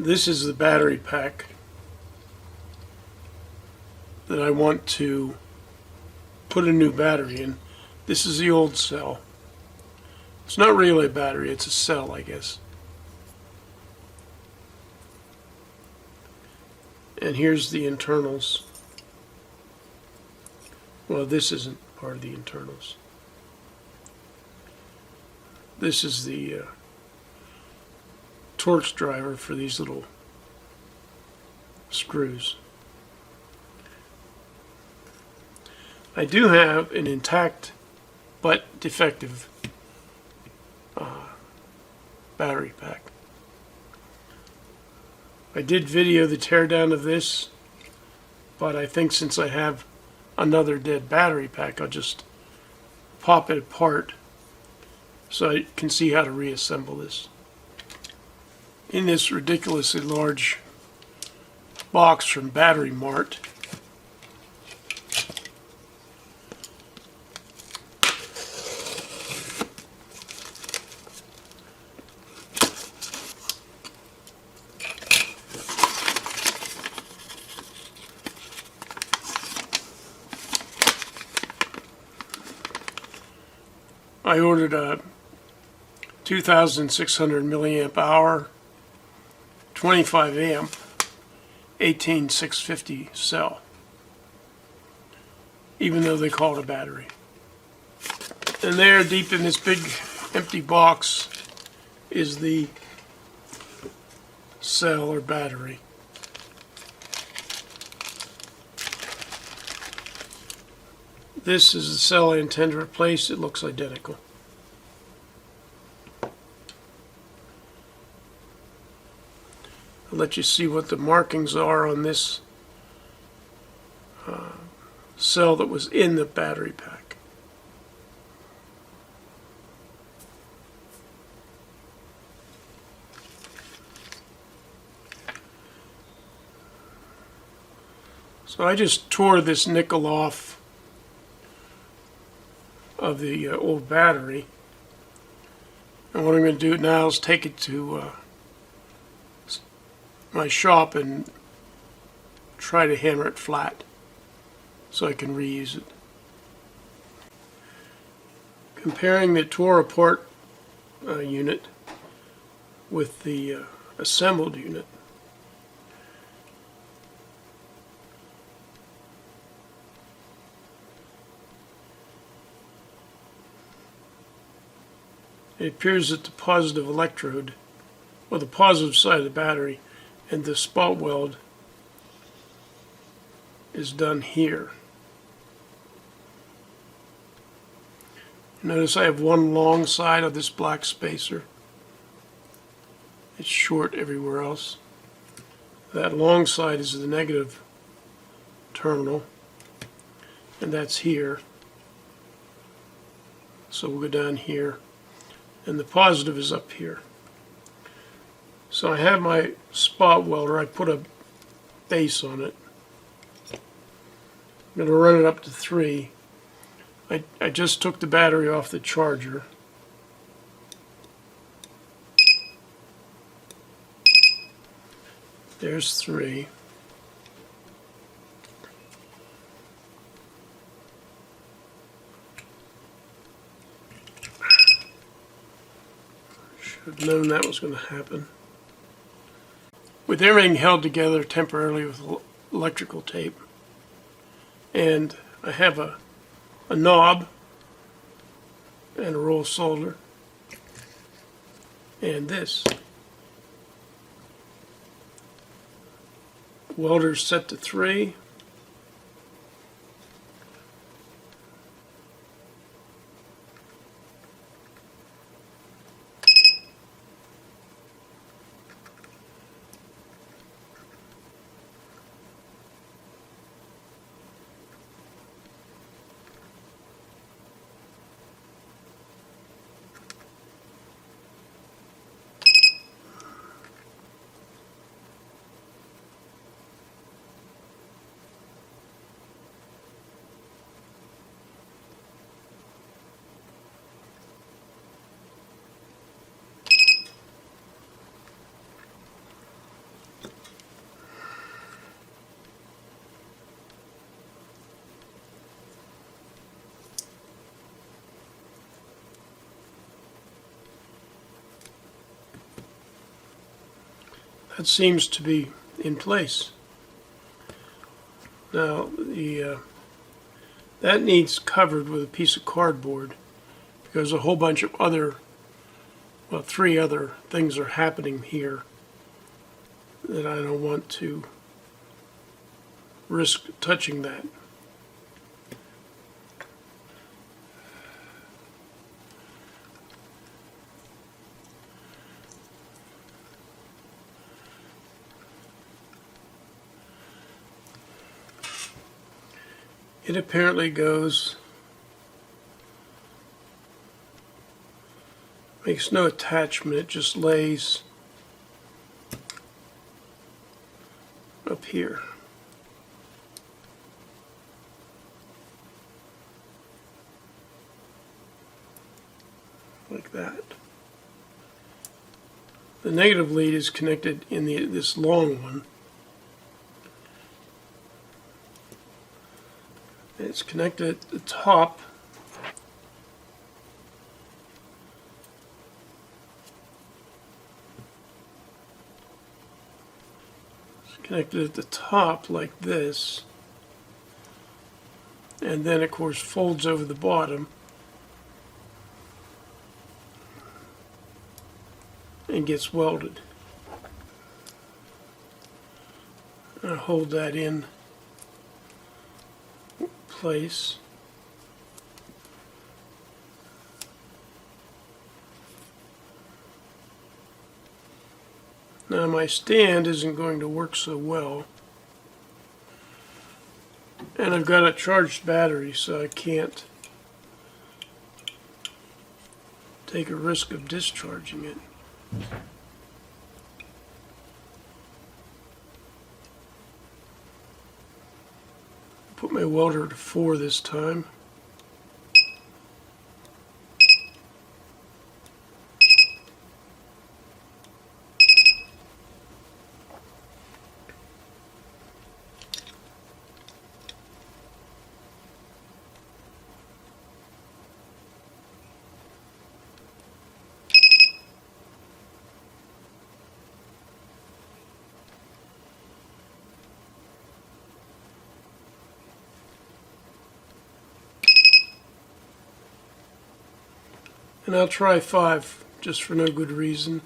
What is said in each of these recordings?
This is the battery pack that I want to put a new battery in. This is the old cell. It's not really a battery, it's a cell, I guess. And here's the internals. Well, this isn't part of the internals. This is the torch driver for these little screws. I do have an intact but defective battery pack. I did video the teardown of this, but I think since I have another dead battery pack, I'll just pop it apart so I can see how to reassemble this. In this ridiculously large box from Battery Mart, I ordered a 2,600 milliamp hour, 25 amp, 18650 cell, even though they call it a battery. And there, deep in this big empty box, is the cell or battery. This is the cell I intend to replace. It looks identical. I'll let you see what the markings are on this cell that was in the battery pack. So I just tore this nickel off of the old battery, and what I'm going to do now is take it to my shop and try to hammer it flat so I can reuse it. Comparing the tore apart unit with the assembled unit, it appears that the positive electrode, or the positive side of the battery, and the spot weld is done here. Notice I have one long side of this black spacer. It's short everywhere else. That long side is the negative terminal, and that's here. So we'll go down here, and the positive is up here. So I have my spot welder. I put a base on it. I'm going to run it up to 3. I just took the battery off the charger. There's 3. Should have known that was going to happen. With everything held together temporarily with electrical tape, and I have a knob and a roll of solder, and this. Welder's set to 3. That seems to be in place. Now, that needs covered with a piece of cardboard because a whole bunch of other, well, 3 other things are happening here that I don't want to risk touching that. It apparently goes, makes no attachment, it just lays up here. Like that. The negative lead is connected in this long one. It's connected at the top. It's connected at the top like this. And then, of course, folds over the bottom. And gets welded. I'll hold that in place. Now my stand isn't going to work so well, and I've got a charged battery, so I can't take a risk of discharging it. Put my welder to 4 this time. And I'll try 5, just for no good reason.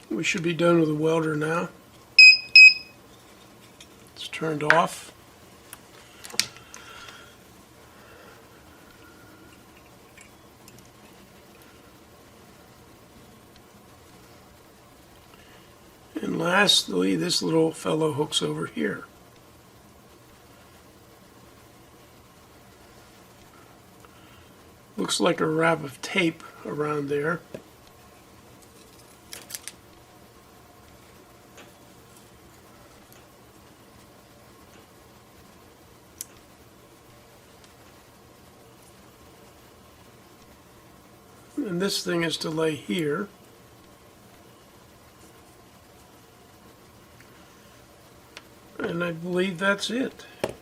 We should be done with the welder now. It's turned off. And lastly, this little fellow hooks over here. Looks like a wrap of tape around there. And this thing is to lay here. And I believe that's it. There's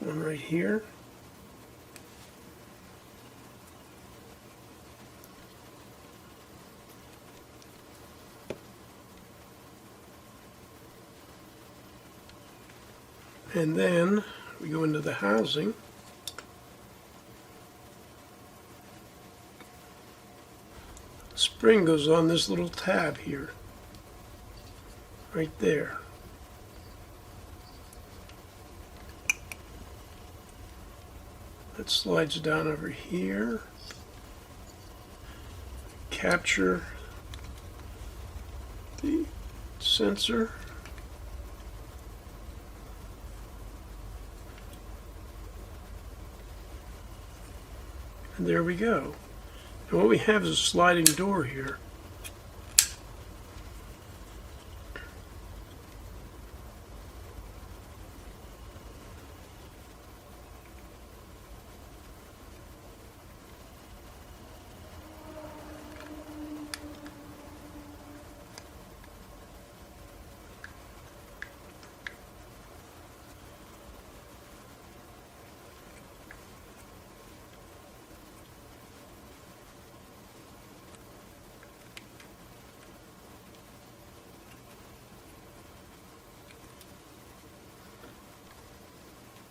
one right here. And then we go into the housing. Spring goes on this little tab here, right there. That slides down over here. Capture the sensor. And there we go. And what we have is a sliding door here.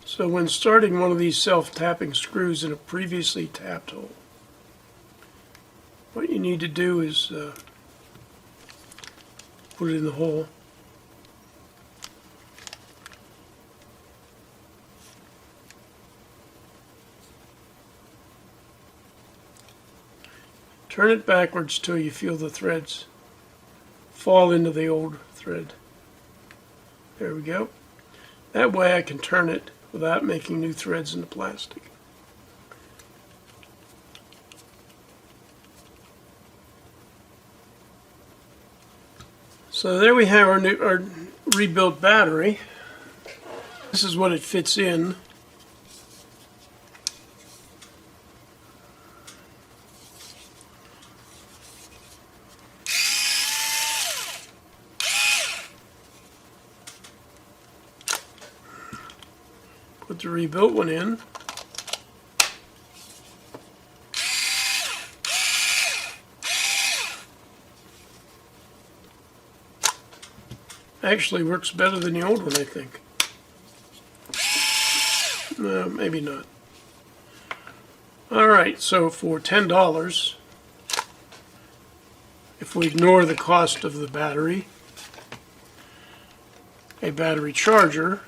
So when starting one of these self-tapping screws in a previously tapped hole, what you need to do is put it in the hole. Turn it backwards till you feel the threads fall into the old thread. There we go. That way I can turn it without making new threads in the plastic. So there we have our rebuilt battery. This is what it fits in. Put the rebuilt one in. Actually works better than the old one, I think. No, maybe not. Alright, so for $10, if we ignore the cost of the battery, a battery charger,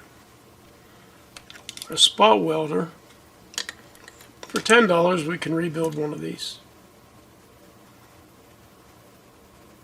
a spot welder, for $10 we can rebuild one of these.